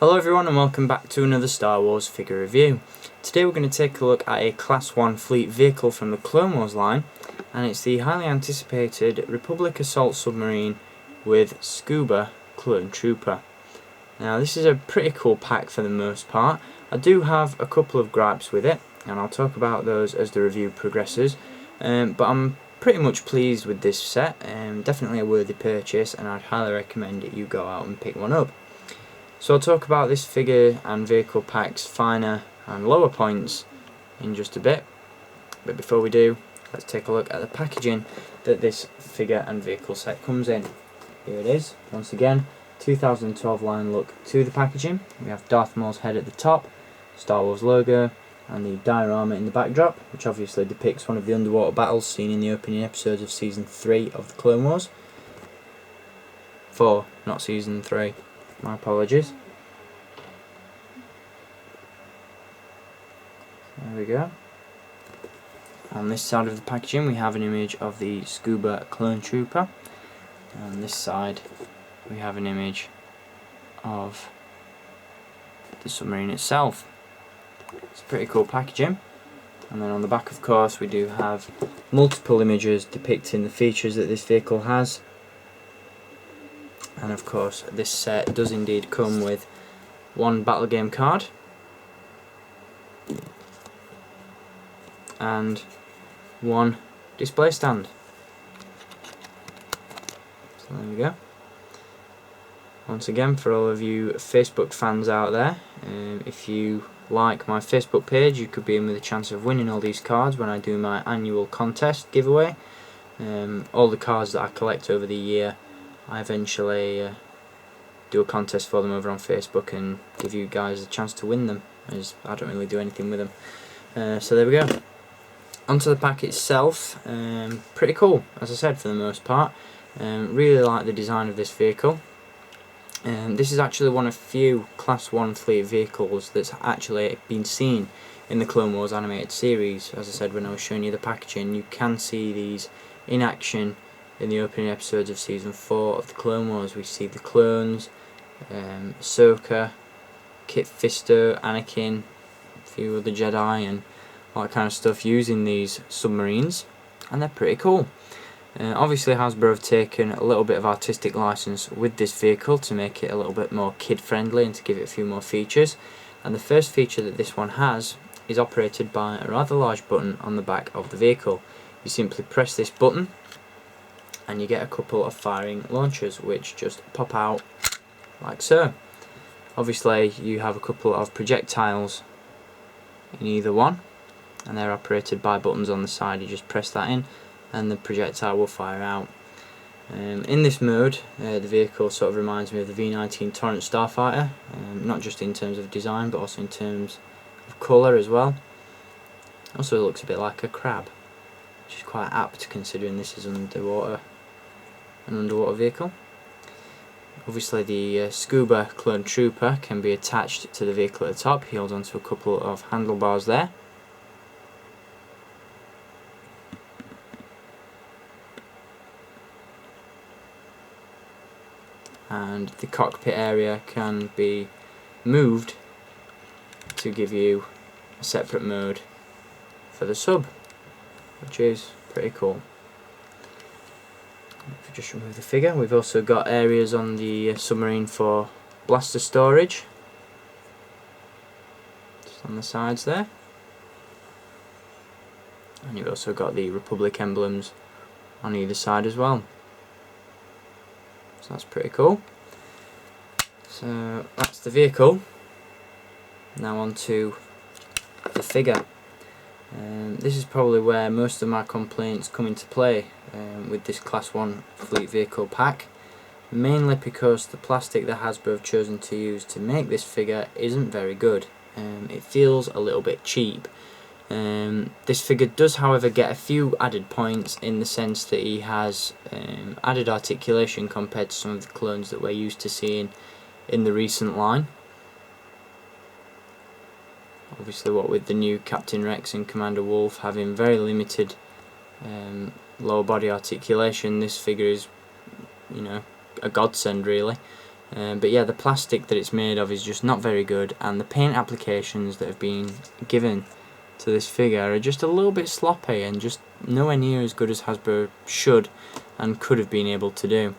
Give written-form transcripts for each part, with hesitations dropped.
Hello everyone and welcome back to another Star Wars figure review. Today we're going to take a look at a Class 1 fleet vehicle from the Clone Wars line, and it's the highly anticipated Republic Assault Submarine with Scuba Clone Trooper. Now this is a pretty cool pack for the most part. I do have a couple of gripes with it, and I'll talk about those as the review progresses, but I'm pretty much pleased with this set. Definitely a worthy purchase, and I'd highly recommend that you go out and pick one up. So I'll talk about this figure and vehicle pack's finer and lower points in just a bit, but before we do, let's take a look at the packaging that this figure and vehicle set comes in. Here it is, once again, 2012 line look to the packaging. We have Darth Maul's head at the top, Star Wars logo, and the diorama in the backdrop, which obviously depicts one of the underwater battles seen in the opening episodes of Season 3 of the Clone Wars. 4, not Season 3. My apologies. There we go. On this side of the packaging we have an image of the Scuba Clone Trooper. On this side we have an image of the submarine itself. It's a pretty cool packaging. And then on the back, of course, we do have multiple images depicting the features that this vehicle has. And of course this set does indeed come with one battle game card and one display stand. So there we go. Once again, for all of you Facebook fans out there, if you like my Facebook page, you could be in with a chance of winning all these cards when I do my annual contest giveaway. All the cards that I collect over the year, I eventually do a contest for them over on Facebook and give you guys a chance to win them, as I don't really do anything with them. So there we go. Onto the pack itself. Pretty cool, as I said, for the most part. Really like the design of this vehicle. This is actually one of few Class 1 fleet vehicles that's actually been seen in the Clone Wars animated series. As I said when I was showing you the packaging, you can see these in action in the opening episodes of Season 4 of the Clone Wars. We see the clones, Ahsoka, Kit Fisto, Anakin, a few other Jedi and all that kind of stuff using these submarines, and they're pretty cool. Obviously Hasbro have taken a little bit of artistic license with this vehicle to make it a little bit more kid friendly and to give it a few more features, and the first feature that this one has is operated by a rather large button on the back of the vehicle. You simply press this button and you get a couple of firing launchers which just pop out like so. Obviously you have a couple of projectiles in either one, and they're operated by buttons on the side. You just press that in and the projectile will fire out. In this mode, the vehicle sort of reminds me of the V-19 Torrent Starfighter, not just in terms of design but also in terms of colour as well. Also it looks a bit like a crab, which is quite apt considering this is an underwater vehicle. Obviously the Scuba Clone Trooper can be attached to the vehicle at the top. He holds onto a couple of handlebars there. And the cockpit area can be moved to give you a separate mode for the sub, which is pretty cool. If we just remove the figure, we've also got areas on the submarine for blaster storage, just on the sides there, and you've also got the Republic emblems on either side as well. So that's pretty cool. So that's the vehicle. Now on to the figure. This is probably where most of my complaints come into play with this Class 1 fleet vehicle pack, mainly because the plastic that Hasbro have chosen to use to make this figure isn't very good. It feels a little bit cheap. This figure does, however, get a few added points in the sense that he has added articulation compared to some of the clones that we're used to seeing in the recent line. Obviously, what with the new Captain Rex and Commander Wolf having very limited lower body articulation, this figure is, you know, a godsend really. But yeah, the plastic that it's made of is just not very good, and the paint applications that have been given to this figure are just a little bit sloppy and just nowhere near as good as Hasbro should and could have been able to do.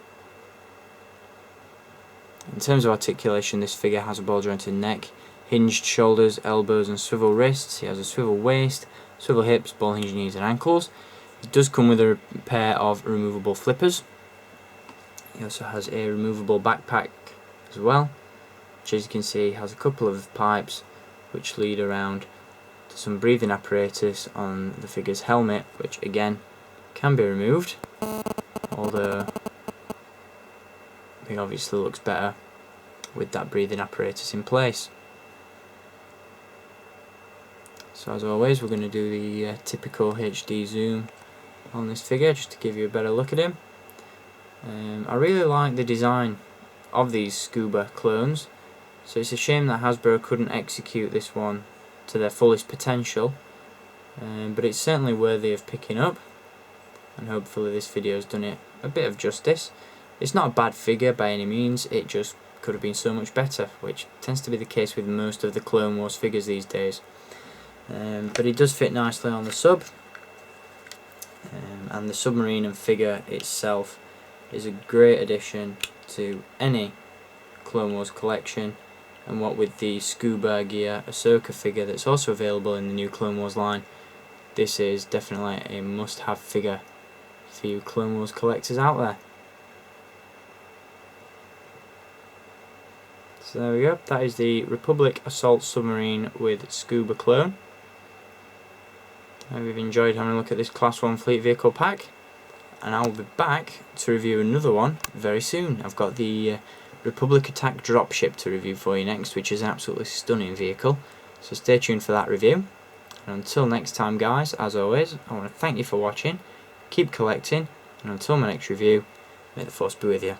In terms of articulation, this figure has a ball jointed neck, hinged shoulders, elbows and swivel wrists. He has a swivel waist, swivel hips, ball hinged knees and ankles. It does come with a pair of removable flippers. He also has a removable backpack as well, which, as you can see, has a couple of pipes which lead around to some breathing apparatus on the figure's helmet, which again can be removed, although I think obviously looks better with that breathing apparatus in place. So as always, we're going to do the typical HD zoom on this figure just to give you a better look at him. I really like the design of these Scuba clones, so it's a shame that Hasbro couldn't execute this one to their fullest potential, but it's certainly worthy of picking up, and hopefully this video has done it a bit of justice. It's not a bad figure by any means, it just could have been so much better, which tends to be the case with most of the Clone Wars figures these days. But it does fit nicely on the sub, and the Submarine and figure itself is a great addition to any Clone Wars collection, and what with the Scuba gear Ahsoka figure that's also available in the new Clone Wars line, this is definitely a must-have figure for you Clone Wars collectors out there. So there we go, that is the Republic Assault Submarine with Scuba clone. I hope you've enjoyed having a look at this Class 1 Fleet Vehicle pack, and I'll be back to review another one very soon. I've got the Republic Attack Dropship to review for you next, which is an absolutely stunning vehicle, so stay tuned for that review. And until next time guys, as always, I want to thank you for watching, keep collecting, and until my next review, may the Force be with you.